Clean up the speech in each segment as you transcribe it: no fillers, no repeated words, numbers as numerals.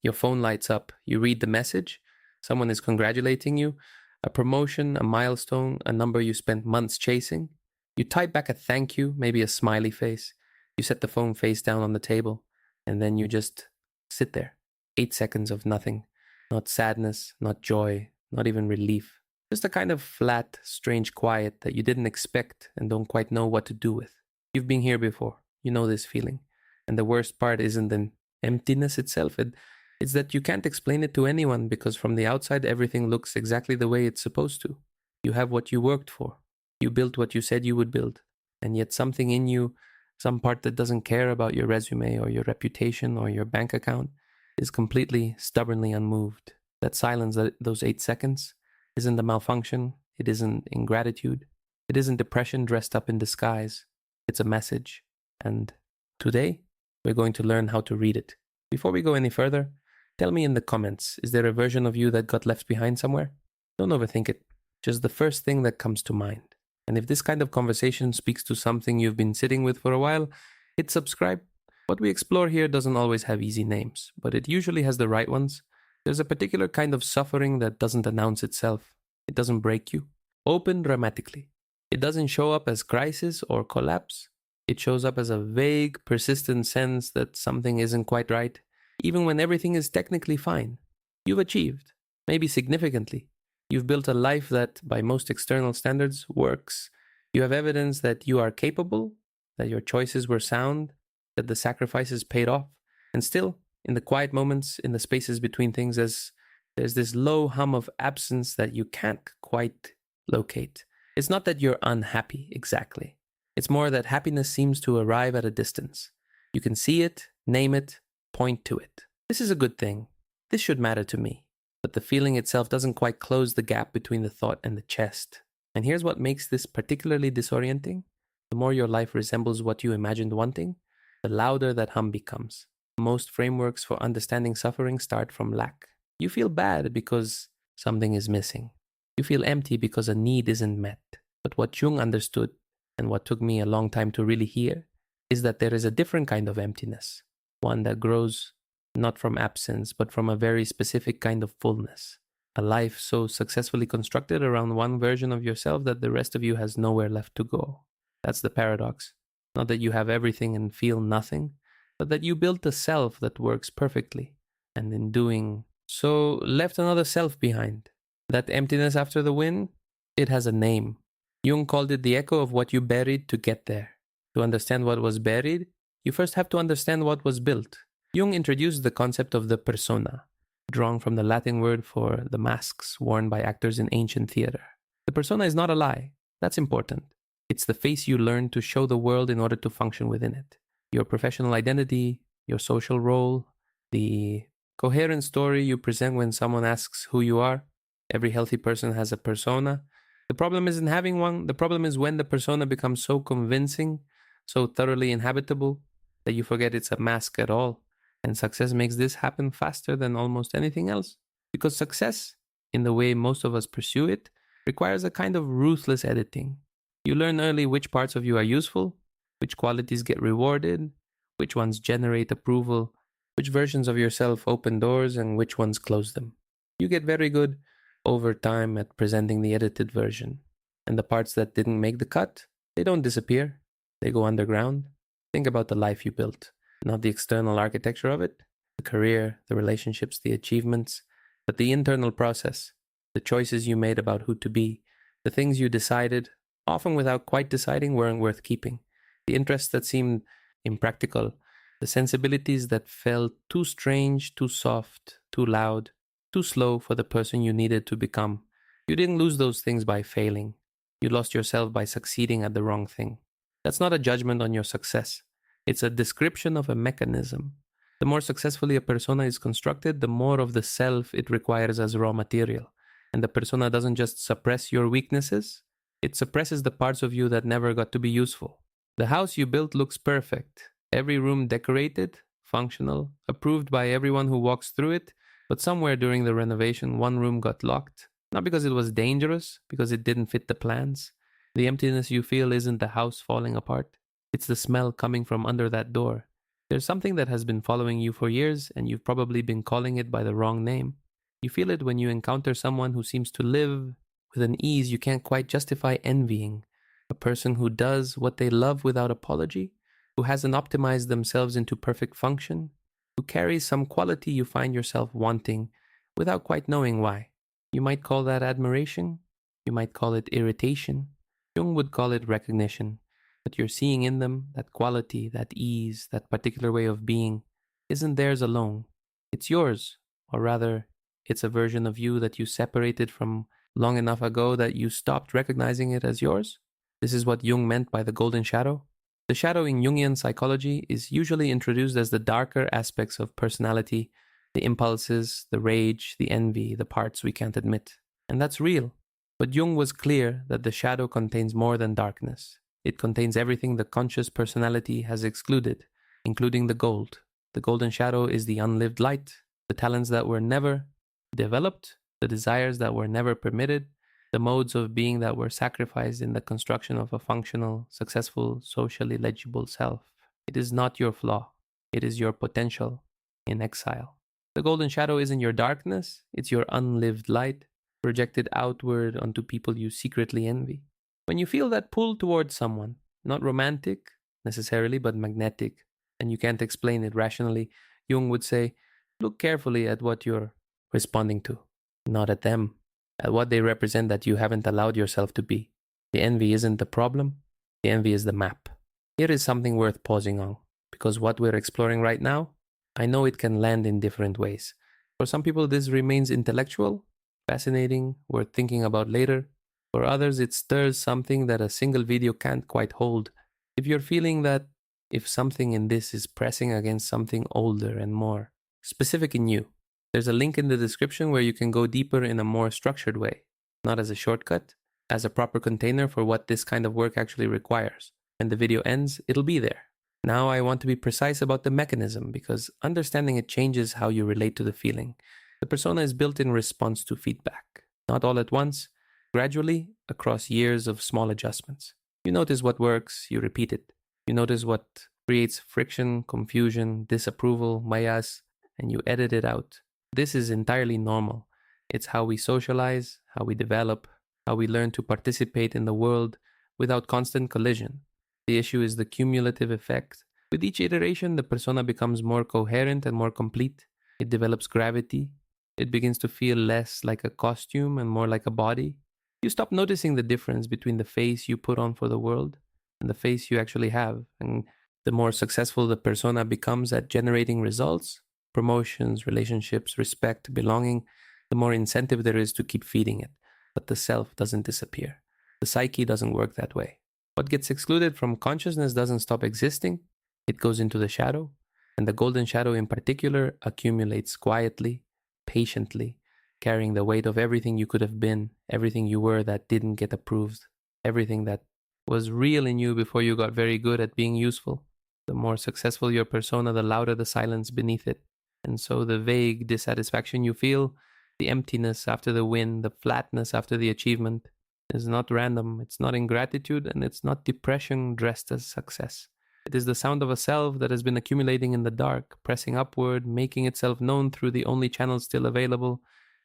Your phone lights up. You read the message. Someone is congratulating you. A promotion, a milestone, a number you spent months chasing. You type back a thank you, maybe a smiley face. You set the phone face down on the table, and then you just sit there. 8 seconds of nothing. Not sadness, not joy, not even relief. Just a kind of flat, strange quiet that you didn't expect and don't quite know what to do with. You've been here before. You know this feeling. And the worst part isn't the emptiness itself. It's that you can't explain it to anyone because from the outside everything looks exactly the way it's supposed to. You have what you worked for. You built what you said you would build. And yet something in you, some part that doesn't care about your resume or your reputation or your bank account, is completely, stubbornly unmoved. That silence, those 8 seconds, isn't a malfunction. It isn't ingratitude. It isn't depression dressed up in disguise. It's a message. And today, we're going to learn how to read it. Before we go any further, tell me in the comments, is there a version of you that got left behind somewhere? Don't overthink it. Just the first thing that comes to mind. And if this kind of conversation speaks to something you've been sitting with for a while, hit subscribe. What we explore here doesn't always have easy names, but it usually has the right ones. There's a particular kind of suffering that doesn't announce itself. It doesn't break you. Open dramatically. It doesn't show up as crisis or collapse. It shows up as a vague, persistent sense that something isn't quite right, even when everything is technically fine. You've achieved, maybe significantly. You've built a life that, by most external standards, works. You have evidence that you are capable, that your choices were sound, that the sacrifices paid off. And still, in the quiet moments, in the spaces between things, there's this low hum of absence that you can't quite locate. It's not that you're unhappy, exactly. It's more that happiness seems to arrive at a distance. You can see it, name it, point to it. This is a good thing. This should matter to me. But the feeling itself doesn't quite close the gap between the thought and the chest. And here's what makes this particularly disorienting. The more your life resembles what you imagined wanting, the louder that hum becomes. Most frameworks for understanding suffering start from lack. You feel bad because something is missing. You feel empty because a need isn't met. But what Jung understood, and what took me a long time to really hear, is that there is a different kind of emptiness. One that grows not from absence, but from a very specific kind of fullness. A life so successfully constructed around one version of yourself that the rest of you has nowhere left to go. That's the paradox. Not that you have everything and feel nothing, but that you built a self that works perfectly, and in doing so left another self behind. That emptiness after the win, it has a name. Jung called it the echo of what you buried to get there. To understand what was buried, you first have to understand what was built. Jung introduced the concept of the persona, drawn from the Latin word for the masks worn by actors in ancient theater. The persona is not a lie. That's important. It's the face you learn to show the world in order to function within it. Your professional identity, your social role, the coherent story you present when someone asks who you are. Every healthy person has a persona. The problem isn't having one. The problem is when the persona becomes so convincing, so thoroughly inhabitable, that you forget it's a mask at all. And success makes this happen faster than almost anything else. Because success, in the way most of us pursue it, requires a kind of ruthless editing. You learn early which parts of you are useful, which qualities get rewarded, which ones generate approval, which versions of yourself open doors, and which ones close them. You get very good over time at presenting the edited version. And the parts that didn't make the cut, they don't disappear. They go underground. Think about the life you built. Not the external architecture of it, the career, the relationships, the achievements, but the internal process, the choices you made about who to be, the things you decided, often without quite deciding, weren't worth keeping, the interests that seemed impractical, the sensibilities that felt too strange, too soft, too loud, too slow for the person you needed to become. You didn't lose those things by failing. You lost yourself by succeeding at the wrong thing. That's not a judgment on your success. It's a description of a mechanism. The more successfully a persona is constructed, the more of the self it requires as raw material. And the persona doesn't just suppress your weaknesses, it suppresses the parts of you that never got to be useful. The house you built looks perfect. Every room decorated, functional, approved by everyone who walks through it, but somewhere during the renovation, one room got locked. Not because it was dangerous, because it didn't fit the plans. The emptiness you feel isn't the house falling apart. It's the smell coming from under that door. There's something that has been following you for years, and you've probably been calling it by the wrong name. You feel it when you encounter someone who seems to live with an ease you can't quite justify envying. A person who does what they love without apology, who hasn't optimized themselves into perfect function, who carries some quality you find yourself wanting without quite knowing why. You might call that admiration. You might call it irritation. Jung would call it recognition. But you're seeing in them that quality, that ease, that particular way of being isn't theirs alone. It's yours, or rather, it's a version of you that you separated from long enough ago that you stopped recognizing it as yours. This is what Jung meant by the golden shadow. The shadow in Jungian psychology is usually introduced as the darker aspects of personality, the impulses, the rage, the envy, the parts we can't admit. And that's real. But Jung was clear that the shadow contains more than darkness. It contains everything the conscious personality has excluded, including the gold. The golden shadow is the unlived light, the talents that were never developed, the desires that were never permitted, the modes of being that were sacrificed in the construction of a functional, successful, socially legible self. It is not your flaw. It is your potential in exile. The golden shadow isn't your darkness. It's your unlived light, projected outward onto people you secretly envy. When you feel that pull towards someone, not romantic necessarily, but magnetic, and you can't explain it rationally, Jung would say, look carefully at what you're responding to, not at them, at what they represent that you haven't allowed yourself to be. The envy isn't the problem, the envy is the map. Here is something worth pausing on, because what we're exploring right now, I know it can land in different ways. For some people, this remains intellectual, fascinating, worth thinking about later. For others, it stirs something that a single video can't quite hold. If you're feeling that, if something in this is pressing against something older and more specific in you, there's a link in the description where you can go deeper in a more structured way, not as a shortcut, as a proper container for what this kind of work actually requires. When the video ends, it'll be there. Now I want to be precise about the mechanism, because understanding it changes how you relate to the feeling. The persona is built in response to feedback, not all at once, gradually across years of small adjustments. You notice what works, you repeat it. You notice what creates friction, confusion, disapproval, bias, and you edit it out. This is entirely normal. It's how we socialize, how we develop, how we learn to participate in the world without constant collision. The issue is the cumulative effect. With each iteration, the persona becomes more coherent and more complete. It develops gravity. It begins to feel less like a costume and more like a body. You stop noticing the difference between the face you put on for the world and the face you actually have. And the more successful the persona becomes at generating results, promotions, relationships, respect, belonging, the more incentive there is to keep feeding it. But the self doesn't disappear. The psyche doesn't work that way. What gets excluded from consciousness doesn't stop existing. It goes into the shadow. And the golden shadow in particular accumulates quietly, patiently, carrying the weight of everything you could have been, everything you were that didn't get approved, everything that was real in you before you got very good at being useful. The more successful your persona, the louder the silence beneath it. And so the vague dissatisfaction you feel, the emptiness after the win, the flatness after the achievement, is not random, it's not ingratitude, and it's not depression dressed as success. It is the sound of a self that has been accumulating in the dark, pressing upward, making itself known through the only channels still available: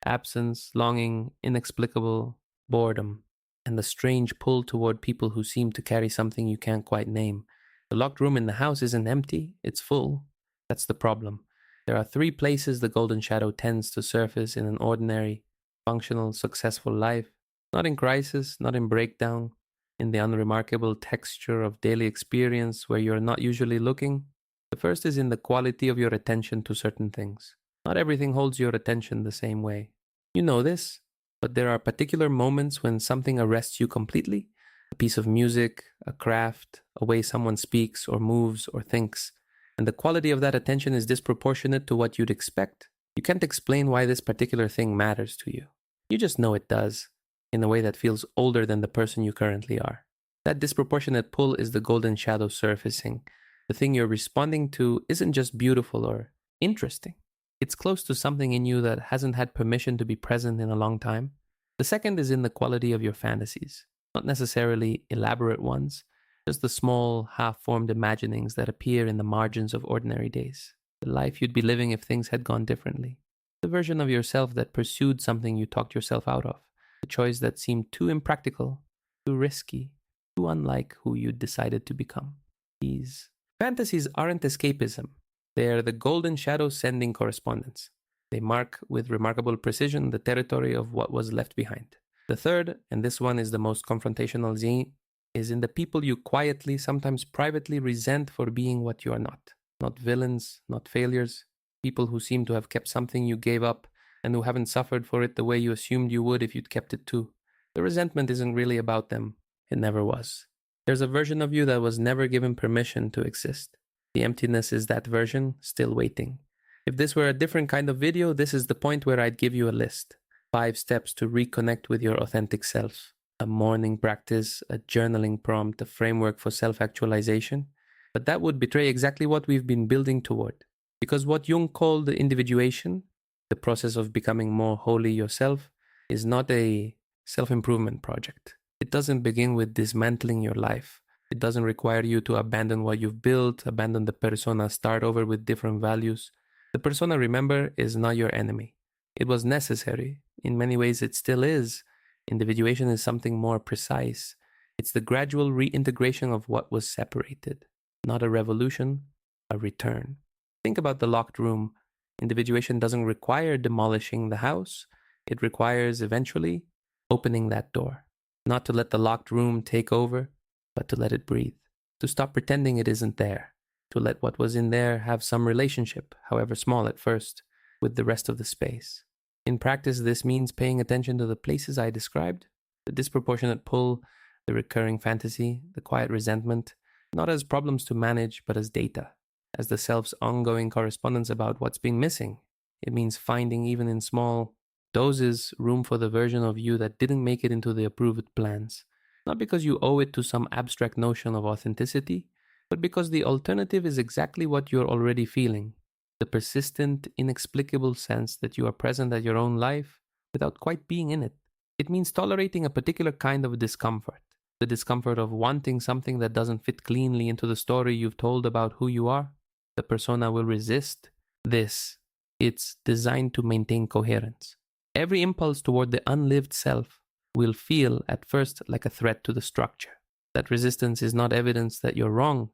absence, longing, inexplicable boredom, and the strange pull toward people who seem to carry something you can't quite name. The locked room in the house isn't empty, it's full. That's the problem. There are 3 places the golden shadow tends to surface in an ordinary, functional, successful life. Not in crisis, not in breakdown, in the unremarkable texture of daily experience where you're not usually looking. The first is in the quality of your attention to certain things. Not everything holds your attention the same way. You know this, but there are particular moments when something arrests you completely. A piece of music, a craft, a way someone speaks or moves or thinks. And the quality of that attention is disproportionate to what you'd expect. You can't explain why this particular thing matters to you. You just know it does, in a way that feels older than the person you currently are. That disproportionate pull is the golden shadow surfacing. The thing you're responding to isn't just beautiful or interesting. It's close to something in you that hasn't had permission to be present in a long time. The second is in the quality of your fantasies. Not necessarily elaborate ones, just the small, half-formed imaginings that appear in the margins of ordinary days. The life you'd be living if things had gone differently. The version of yourself that pursued something you talked yourself out of. The choice that seemed too impractical, too risky, too unlike who you'd decided to become. These fantasies aren't escapism. They are the golden shadows sending correspondence. They mark with remarkable precision the territory of what was left behind. The third, and this one is the most confrontational zine, is in the people you quietly, sometimes privately resent for being what you are not. Not villains, not failures, people who seem to have kept something you gave up and who haven't suffered for it the way you assumed you would if you'd kept it too. The resentment isn't really about them. It never was. There's a version of you that was never given permission to exist. The emptiness is that version, still waiting. If this were a different kind of video, this is the point where I'd give you a list. 5 steps to reconnect with your authentic self. A morning practice, a journaling prompt, a framework for self-actualization. But that would betray exactly what we've been building toward. Because what Jung called the individuation, the process of becoming more wholly yourself, is not a self-improvement project. It doesn't begin with dismantling your life. It doesn't require you to abandon what you've built, abandon the persona, start over with different values. The persona, remember, is not your enemy. It was necessary. In many ways, it still is. Individuation is something more precise. It's the gradual reintegration of what was separated. Not a revolution, a return. Think about the locked room. Individuation doesn't require demolishing the house. It requires, eventually, opening that door. Not to let the locked room take over, but to let it breathe. To stop pretending it isn't there. To let what was in there have some relationship, however small at first, with the rest of the space. In practice, this means paying attention to the places I described, the disproportionate pull, the recurring fantasy, the quiet resentment, not as problems to manage, but as data, as the self's ongoing correspondence about what's been missing. It means finding, even in small doses, room for the version of you that didn't make it into the approved plans. Not because you owe it to some abstract notion of authenticity, but because the alternative is exactly what you're already feeling. The persistent, inexplicable sense that you are present at your own life without quite being in it. It means tolerating a particular kind of discomfort. The discomfort of wanting something that doesn't fit cleanly into the story you've told about who you are. The persona will resist this. It's designed to maintain coherence. Every impulse toward the unlived self will feel at first like a threat to the structure. That resistance is not evidence that you're wrong.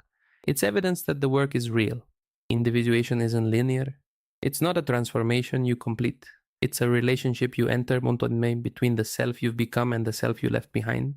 It's evidence that the work is real. Individuation isn't linear. It's not a transformation you complete. It's a relationship you enter between the self you've become and the self you left behind.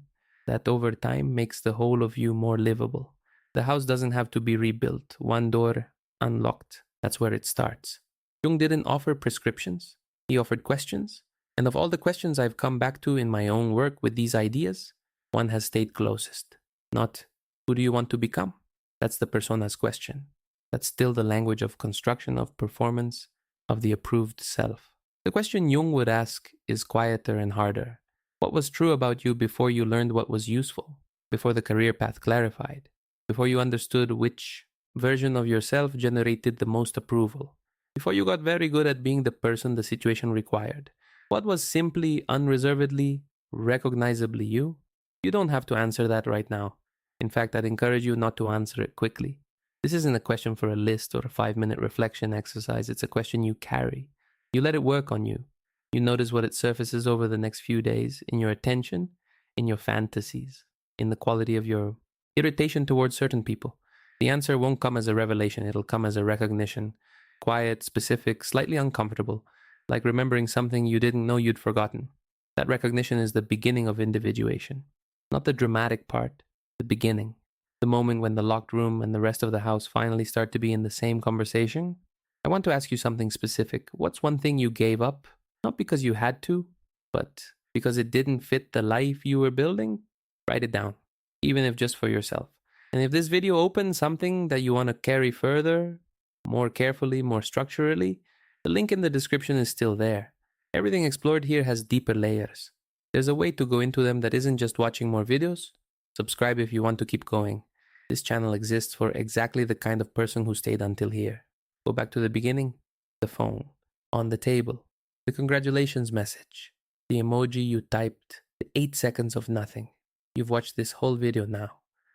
That over time makes the whole of you more livable. The house doesn't have to be rebuilt. One door unlocked. That's where it starts. Jung didn't offer prescriptions. He offered questions. And of all the questions I've come back to in my own work with these ideas, one has stayed closest. Not, who do you want to become? That's the persona's question. That's still the language of construction, of performance, of the approved self. The question Jung would ask is quieter and harder. What was true about you before you learned what was useful? Before the career path clarified? Before you understood which version of yourself generated the most approval? Before you got very good at being the person the situation required? What was simply, unreservedly, recognizably you? You don't have to answer that right now. In fact, I'd encourage you not to answer it quickly. This isn't a question for a list or a 5-minute reflection exercise. It's a question you carry. You let it work on you. You notice what it surfaces over the next few days in your attention, in your fantasies, in the quality of your irritation towards certain people. The answer won't come as a revelation. It'll come as a recognition. Quiet, specific, slightly uncomfortable, like remembering something you didn't know you'd forgotten. That recognition is the beginning of individuation. Not the dramatic part, the beginning. The moment when the locked room and the rest of the house finally start to be in the same conversation. I want to ask you something specific. What's one thing you gave up? Not because you had to, but because it didn't fit the life you were building? Write it down, even if just for yourself. And if this video opens something that you want to carry further, more carefully, more structurally, the link in the description is still there. Everything explored here has deeper layers. There's a way to go into them that isn't just watching more videos. Subscribe if you want to keep going. This channel exists for exactly the kind of person who stayed until here. Go back to the beginning. The phone. On the table. The congratulations message. The emoji you typed. The 8 seconds of nothing. You've watched this whole video now.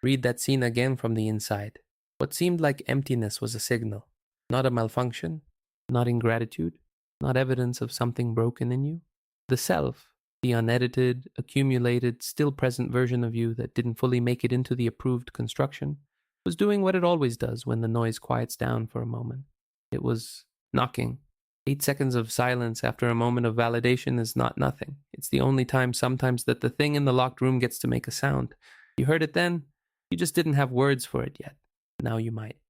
Read that scene again from the inside. What seemed like emptiness was a signal, not a malfunction, not ingratitude, not evidence of something broken in you. The self, the unedited, accumulated, still present version of you that didn't fully make it into the approved construction, was doing what it always does when the noise quiets down for a moment. It was knocking. 8 seconds of silence after a moment of validation is not nothing. It's the only time sometimes that the thing in the locked room gets to make a sound. You heard it then, you just didn't have words for it yet. Now you might.